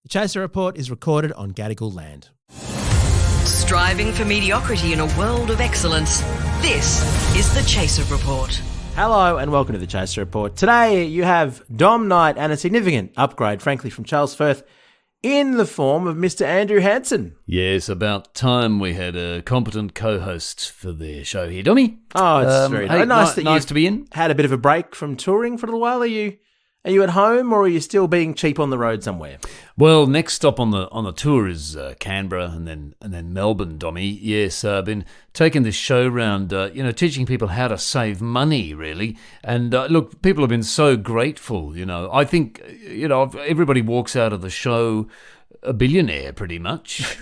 The Chaser Report is recorded on Gadigal land. Striving for mediocrity in a world of excellence. This is the Chaser Report. Hello and welcome to the Chaser Report. Today you have Dom Knight and a significant upgrade, frankly, from Charles Firth in the form of Mr. Andrew Hansen. Yes, about time we had a competent co-host for the show here, Dommy. Oh, it's very nice that nice to be in. Had a bit of a break from touring for a little while. Are you at home or are you still being cheap on the road somewhere? Well, next stop on the tour is Canberra and then Melbourne, Dommy. Yes, I've been taking this show around, teaching people how to save money, really. And look, people have been so grateful. I think everybody walks out of the show a billionaire, pretty much.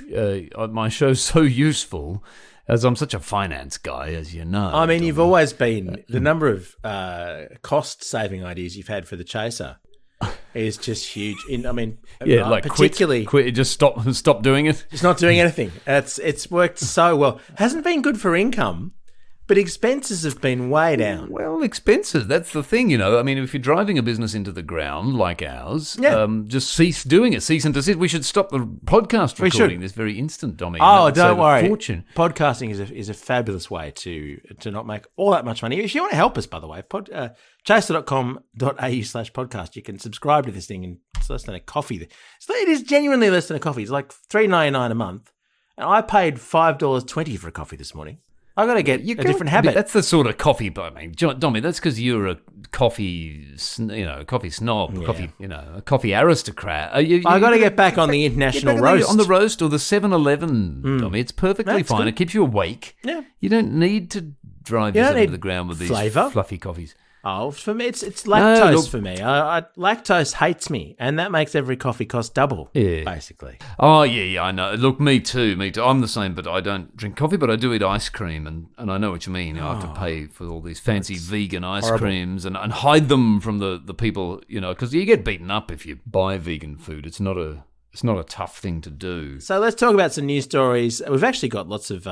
My show's so useful. As I'm such a finance guy, as you know. I mean, you've always been, the number of cost-saving ideas you've had for the Chaser is just huge. Particularly... Quit, just stop doing it. Just not doing anything. It's worked so well. Hasn't been good for income, but expenses have been way down. Well, expenses, that's the thing, I mean, if you're driving a business into the ground like ours, just cease doing it, cease and desist. We should stop the podcast recording this very instant, Dommy. Oh, don't worry. Fortune. Podcasting is a fabulous way to not make all that much money. If you want to help us, by the way, chaser.com.au/podcast, you can subscribe to this thing and it's less than a coffee. It is genuinely less than a coffee. It's like $3.99 a month. And I paid $5.20 for a coffee this morning. I've got to get a different habit. That's the sort of coffee, but I mean, Dommy, that's because you're a coffee snob, a coffee aristocrat. I've got to get back on the international roast. On the roast or the 7-Eleven, Dommy. It's perfectly fine. Good. It keeps you awake. Yeah. You don't need to drive yourself into the ground with these fluffy coffees. Oh, for me, it's lactose for me. Lactose hates me, and that makes every coffee cost double, basically. Oh, yeah, I know. Look, me too. I'm the same, but I don't drink coffee, but I do eat ice cream, and I know what you mean. I have to pay for all these fancy vegan ice creams and hide them from the people, because you get beaten up if you buy vegan food. It's not a tough thing to do. So let's talk about some news stories. We've actually got lots of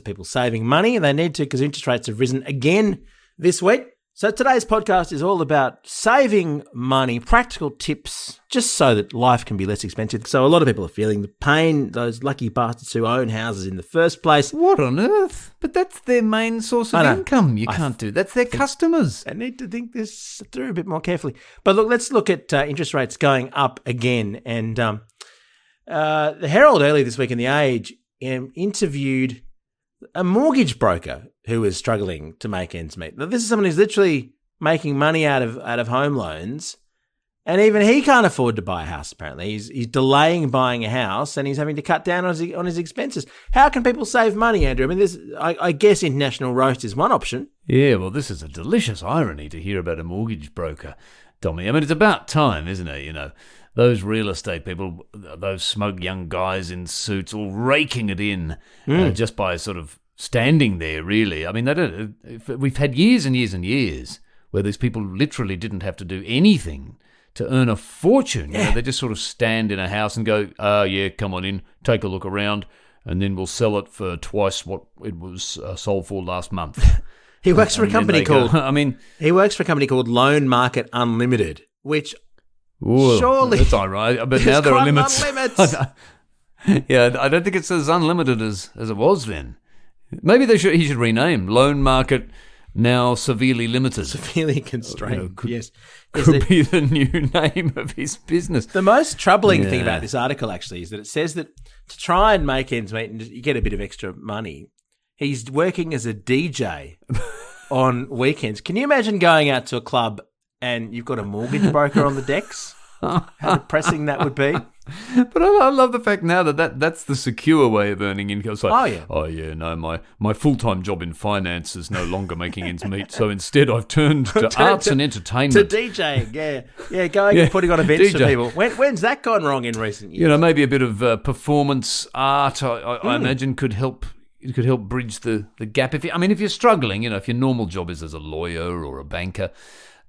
people saving money, and they need to because interest rates have risen again this week. So today's podcast is all about saving money, practical tips, just so that life can be less expensive. So a lot of people are feeling the pain, those lucky bastards who own houses in the first place. What on earth? But that's their main source of income. You can't do that. That's their customers. I need to think this through a bit more carefully. But look, let's look at interest rates going up again. And the Herald earlier this week in The Age interviewed a mortgage broker who was struggling to make ends meet. Now, this is someone who's literally making money out of home loans, and even he can't afford to buy a house, apparently. He's delaying buying a house, and he's having to cut down on his expenses. How can people save money, Andrew? I mean, I guess international roast is one option. Yeah, well, this is a delicious irony to hear about a mortgage broker, Dommy. I mean, it's about time, isn't it? Those real estate people, those smug young guys in suits, all raking it in just by sort of standing there, really. I mean, we've had years and years and years where these people literally didn't have to do anything to earn a fortune. They just sort of stand in a house and go, come on in, take a look around, and then we'll sell it for twice what it was sold for last month. He works for a company called Loan Market Unlimited, which... Ooh, surely that's all right, but now there are limits. Yeah, I don't think it's as unlimited as it was then. Maybe he should rename Loan Market now Severely Limited. Severely Constrained. Could be the new name of his business. The most troubling thing about this article actually is that it says that to try and make ends meet and you get a bit of extra money, he's working as a DJ on weekends. Can you imagine going out to a club and you've got a mortgage broker on the decks? How depressing that would be. But I love the fact now that's the secure way of earning income. It's like, my full-time job in finance is no longer making ends meet, so instead I've turned to arts and entertainment. To DJing, going and putting on events for people. When's that gone wrong in recent years? Maybe a bit of performance art, I imagine, could help. It could help bridge the gap. If you're struggling, if your normal job is as a lawyer or a banker,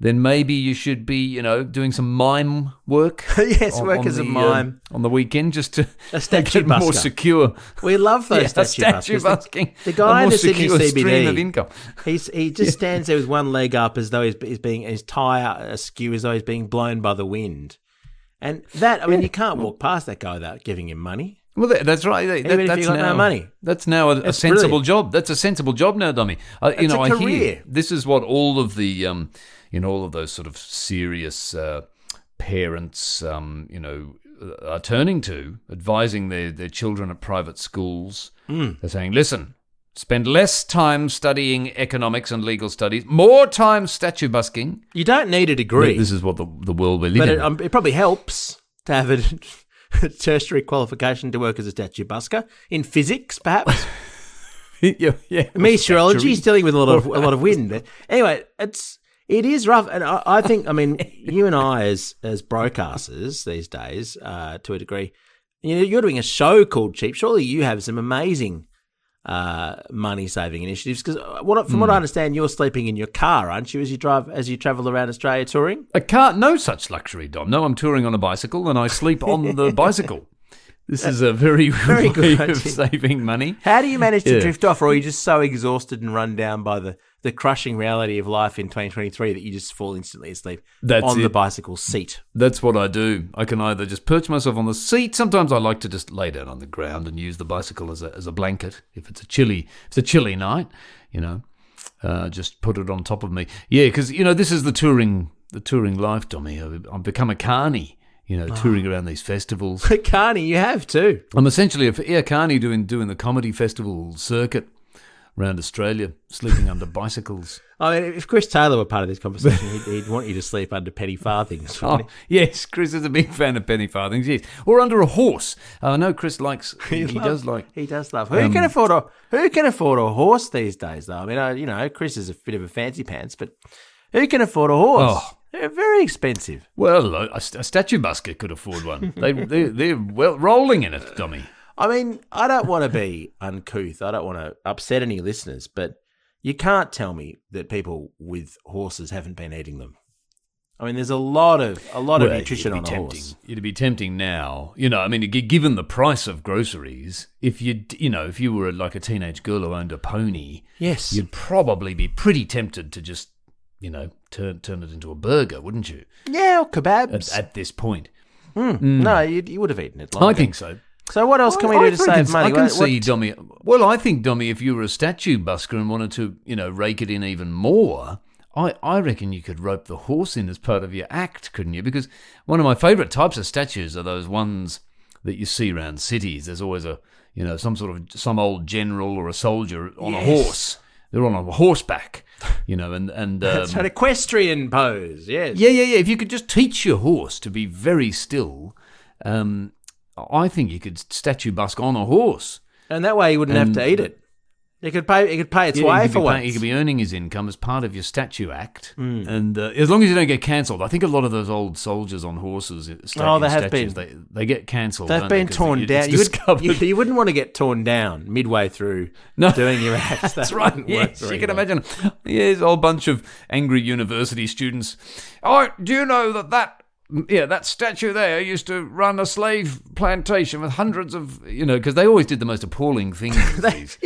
then maybe you should be, doing some mime work. Yes, work as a mime. On the weekend, just to make it more secure. We love those statue busking. The guy in the Sydney CBD, of income. He just stands there with one leg up as though he's being his tyre askew, as though he's being blown by the wind. And that, I mean, you can't walk past that guy without giving him money. Well, that's right. Even if you got no money. That's now a sensible brilliant. job. That's a sensible job now, Dummy. It's a I career. hear this is what all of the, all of those sort of serious parents, are turning to, advising their children at private schools. They're saying, listen, spend less time studying economics and legal studies, more time statue busking. You don't need a degree. This is what the world we live in. But it probably helps to have a tertiary qualification to work as a statue busker in physics, perhaps. yeah. Meteorology, he's dealing with a lot of wind. But anyway, it is rough, and I think, I mean, you and I as broadcasters these days, to a degree, you're doing a show called Cheap. Surely you have some amazing money saving initiatives, because from what I understand, you're sleeping in your car, aren't you, as you travel around Australia touring? A car, no such luxury, Dom. No, I'm touring on a bicycle and I sleep on the bicycle. This is a very good way of saving money. How do you manage to drift off, or are you just so exhausted and run down by the crushing reality of life in 2023 that you just fall instantly asleep on the bicycle seat? That's what I do. I can either just perch myself on the seat. Sometimes I like to just lay down on the ground and use the bicycle as a blanket if it's a chilly night. Just put it on top of me. Yeah, because this is the touring life, Tommy. I've become a carny. Touring around these festivals. Carney, you have too. I'm essentially a carny doing the comedy festival circuit around Australia, sleeping under bicycles. I mean, if Chris Taylor were part of this conversation, he'd want you to sleep under penny farthings. Oh, yes, Chris is a big fan of penny farthings, yes. Or under a horse. I know Chris likes, he does love. Who can afford a horse these days, though? I mean, Chris is a bit of a fancy pants, but who can afford a horse? Oh. They're very expensive. Well, a statue busker could afford one. They're well rolling in it, Tommy. I mean, I don't want to be uncouth. I don't want to upset any listeners, but you can't tell me that people with horses haven't been eating them. I mean, there's a lot of nutrition on a horse. It'd be tempting now. Given the price of groceries, if you were like a teenage girl who owned a pony, yes, you'd probably be pretty tempted to just turn it into a burger, wouldn't you? Yeah, or kebabs. At this point. No, you would have eaten it. I think so. So what else can we do to save money? I can see, Dommy. Well, I think, Dommy, if you were a statue busker and wanted to, rake it in even more, I reckon you could rope the horse in as part of your act, couldn't you? Because one of my favourite types of statues are those ones that you see around cities. There's always some old general or a soldier on a horse. They're on a horseback, and that's an equestrian pose. Yes. Yeah. If you could just teach your horse to be very still, I think you could statue busk on a horse, and that way you wouldn't have to eat it. He could pay its way for once. He could be earning his income as part of your statue act, and as long as you don't get cancelled. I think a lot of those old soldiers on horses, they get cancelled. They've been torn down. You wouldn't want to get torn down midway through doing your act. That's right. Yes, you can imagine. There's a whole bunch of angry university students. Oh, do you know that statue there used to run a slave plantation with hundreds of, because they always did the most appalling things. These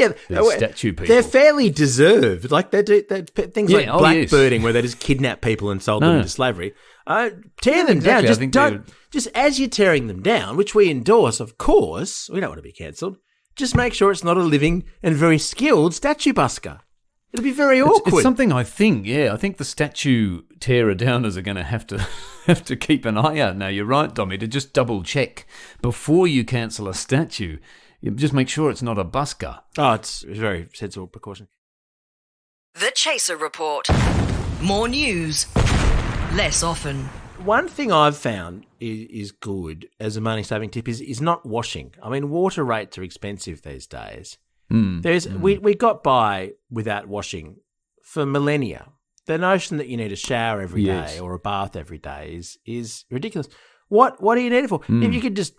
statue people. They're fairly deserved. Like they do things like blackbirding, where they just kidnap people and sold them into slavery. Tear them down. Just as you're tearing them down, which we endorse, of course, we don't want to be cancelled. Just make sure it's not a living and very skilled statue busker. It'll be very awkward. It's something I think the statue tearer downers are going to have to keep an eye out now. You're right, Dommy, to just double check before you cancel a statue. You just make sure it's not a busker. Oh, it's a very sensible precaution. The Chaser Report. More news, less often. One thing I've found is good as a money-saving tip is not washing. I mean, water rates are expensive these days. We got by without washing for millennia. The notion that you need a shower every day or a bath every day is ridiculous. What do you need it for? If you could just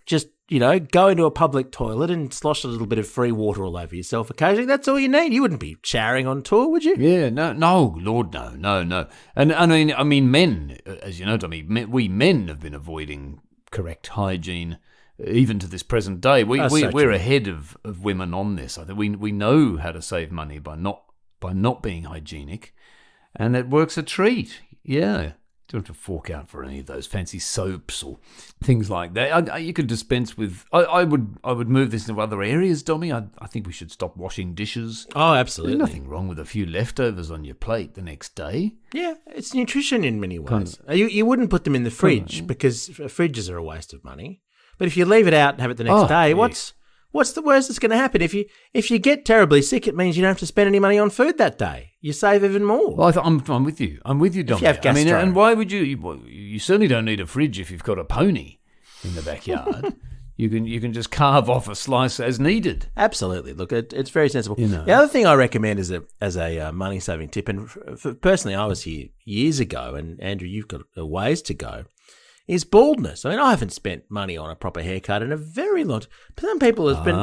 go into a public toilet and slosh a little bit of free water all over yourself occasionally, that's all you need. You wouldn't be showering on tour, would you? Yeah, no, Lord, no. And I mean, men, as you know, Tommy, we men have been avoiding correct hygiene. Even to this present day, we're ahead of women on this. I think we know how to save money by not being hygienic, and it works a treat. Yeah, don't have to fork out for any of those fancy soaps or things like that. You could dispense with. I would move this into other areas, Dommy. I think we should stop washing dishes. Oh, absolutely. There's nothing wrong with a few leftovers on your plate the next day. Yeah, it's nutrition in many ways. You wouldn't put them in the fridge because fridges are a waste of money. But if you leave it out and have it the next day, what's the worst that's going to happen? If you get terribly sick, it means you don't have to spend any money on food that day. You save even more. Well, I'm with you. I'm with you, Dom. If you have gastro. And why would you? Well, you certainly don't need a fridge if you've got a pony in the backyard. You can just carve off a slice as needed. Absolutely. Look, it's very sensible. The other thing I recommend as a money saving tip, and personally, I was here years ago, and Andrew, you've got a ways to go, is baldness. I mean, I haven't spent money on a proper haircut in a very long time. Some people have spent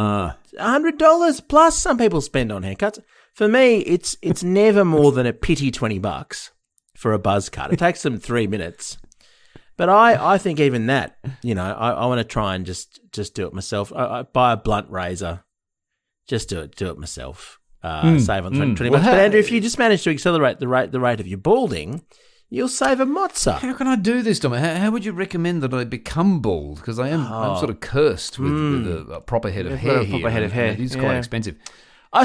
$100 plus. Some people spend on haircuts. For me, it's never more than a pity $20 for a buzz cut. It takes them 3 minutes. But I think even that, I want to try and just do it myself. I buy a blunt razor, just do it myself. Save on 20 bucks. But Andrew, if you just manage to accelerate the rate of your balding, you'll save a mozza. How can I do this, Dom? How would you recommend that I become bald? Because I'm sort of cursed with a proper head of hair. It is quite expensive.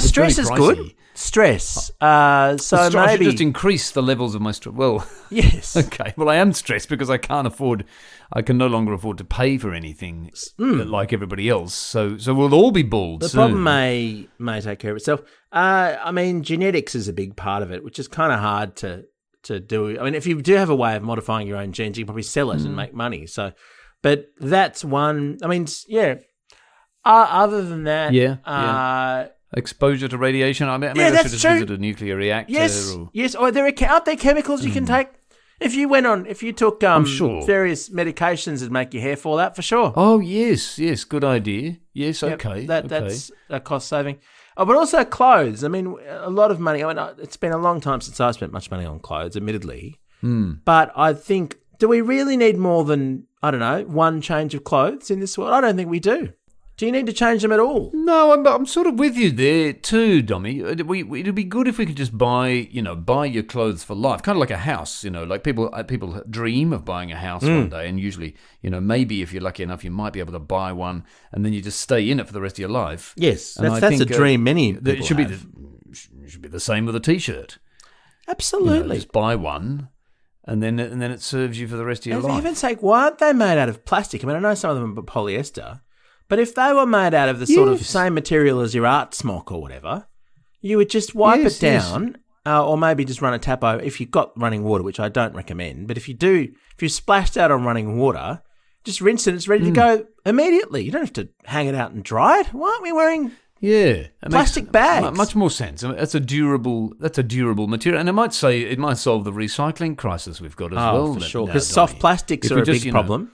Stress is good. Stress. I should just increase the levels of my stress. Well, yes. Okay. Well, I am stressed because I can no longer afford to pay for anything like everybody else. So we'll all be bald The soon. problem may take care of itself. I mean, genetics is a big part of it, which is kind of hard to do. I mean, if you do have a way of modifying your own genes, you can probably sell it and make money. So, but that's one. I mean, yeah. Other than that, exposure to radiation. I should just visit a nuclear reactor. Yes. Or aren't there chemicals you can take? If you took various medications that make your hair fall out, for sure. Oh yes, good idea. Yes, okay. That's a cost saving. Oh, but also clothes. I mean, a lot of money. I mean, it's been a long time since I spent much money on clothes, admittedly. But I think, do we really need more than, I don't know, one change of clothes in this world? I don't think we do. Do you need to change them at all? No, I'm sort of with you there too, Dommy. It'd be good if we could just buy your clothes for life, kind of like a house. Like people dream of buying a house one day, and usually, maybe if you're lucky enough, you might be able to buy one, and then you just stay in it for the rest of your life. Yes, that's a dream. Many people it should be the same with a T-shirt. Absolutely, just buy one. And then it serves you for the rest of your life. For heaven's sake, why aren't they made out of plastic? I mean, I know some of them are polyester. But if they were made out of the sort of same material as your art smock or whatever, you would just wipe it down or maybe just run a tap over if you've got running water, which I don't recommend. But if you splashed out on running water, just rinse it. It's ready to go immediately. You don't have to hang it out and dry it. Why aren't we wearing plastic bags? Much more sense. I mean, that's a durable material. And it might solve the recycling crisis we've got as well. For sure. Because soft plastics are a big problem.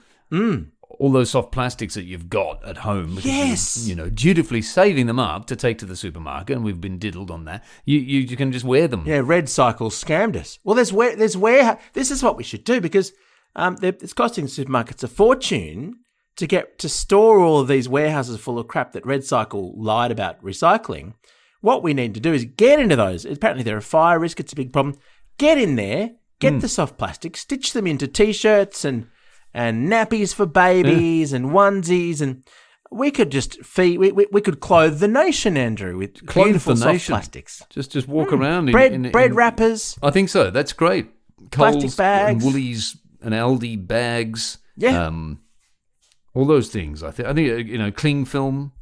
All those soft plastics that you've got at home, dutifully saving them up to take to the supermarket, and we've been diddled on that. You can just wear them. Yeah, Red Cycle scammed us. Well, there's warehouse. This is what we should do because it's costing supermarkets a fortune to store all of these warehouses full of crap that Red Cycle lied about recycling. What we need to do is get into those. Apparently, they're a fire risk. It's a big problem. Get in there, get the soft plastic, stitch them into T-shirts and nappies for babies and onesies, and we could just we could clothe the nation, Andrew, with beautiful soft plastics. Just walk around bread wrappers. I think so. That's great. Plastic Coles bags, and Woolies and Aldi bags. Yeah, all those things. I think cling film.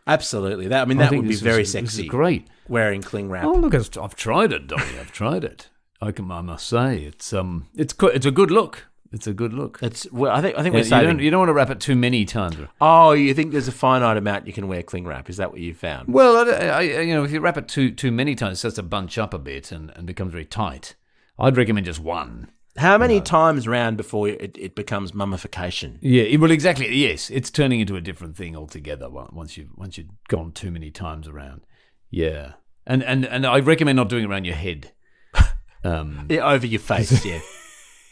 Absolutely. That would be very sexy. This is great. Wearing cling wrap. Oh look, I've tried it, Donnie. I've tried it. I must say it's a good look. It's a good look. I think we're saving. You don't want to wrap it too many times. Oh, you think there's a finite amount you can wear cling wrap? Is that what you found? Well, if you wrap it too many times, it starts to bunch up a bit and becomes very tight. I'd recommend just one. How many times round before it becomes mummification? Yeah, well, exactly. Yes, it's turning into a different thing altogether once you've gone too many times around. Yeah, and I recommend not doing it around your head. Over your face. Yeah.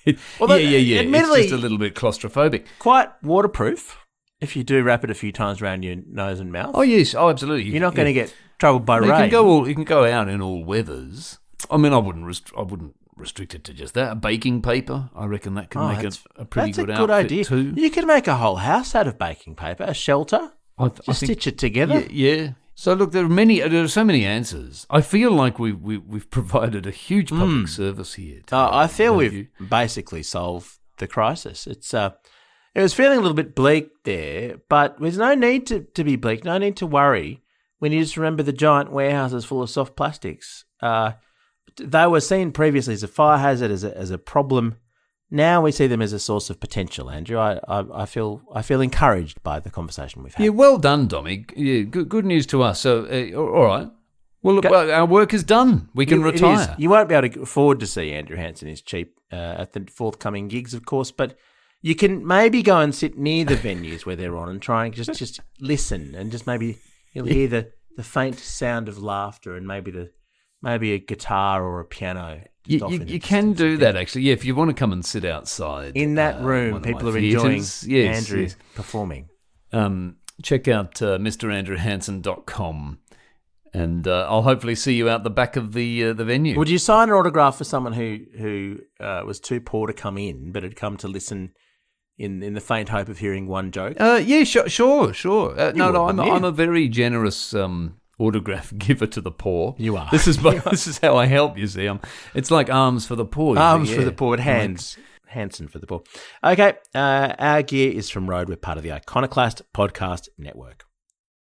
Yeah. Admittedly, it's just a little bit claustrophobic. Quite waterproof if you do wrap it a few times around your nose and mouth. Oh yes, absolutely. You're not going to get troubled by rain. You can go out in all weathers. I mean, I wouldn't restricted to just that. Baking paper, I reckon that can make a pretty good outfit That's a good idea. too. You could make a whole house out of baking paper, a shelter. I think, Stitch it together. Yeah. So look, there are so many answers. I feel like we've provided a huge public service here. I feel we've basically solved the crisis. It was feeling a little bit bleak there, but there's no need to be bleak, no need to worry when you just remember the giant warehouses full of soft plastics. They were seen previously as a fire hazard, as a problem. Now we see them as a source of potential, Andrew. I feel encouraged by the conversation we've had. Yeah, well done, Dommy. Yeah, good news to us. So, all right. Well, look, our work is done. We can retire. You won't be able to afford to see Andrew Hansen is cheap at the forthcoming gigs, of course, but you can maybe go and sit near the venues where they're on and try and just listen, and just maybe you'll hear the faint sound of laughter and maybe a guitar or a piano. You can do that, actually. Yeah, if you want to come and sit outside. In that room, people are enjoying Andrew performing. Check out MrAndrewHansen.com, and I'll hopefully see you out the back of the venue. Would you sign an autograph for someone who was too poor to come in but had come to listen in the faint hope of hearing one joke? Yeah, sure. I'm a very generous autograph giver to the poor. You are. This is how I help. You see, it's like Arms for the Poor. Arms for the Poor, Hansen for the Poor. Okay, our gear is from Rode. We're part of the Iconoclast Podcast Network.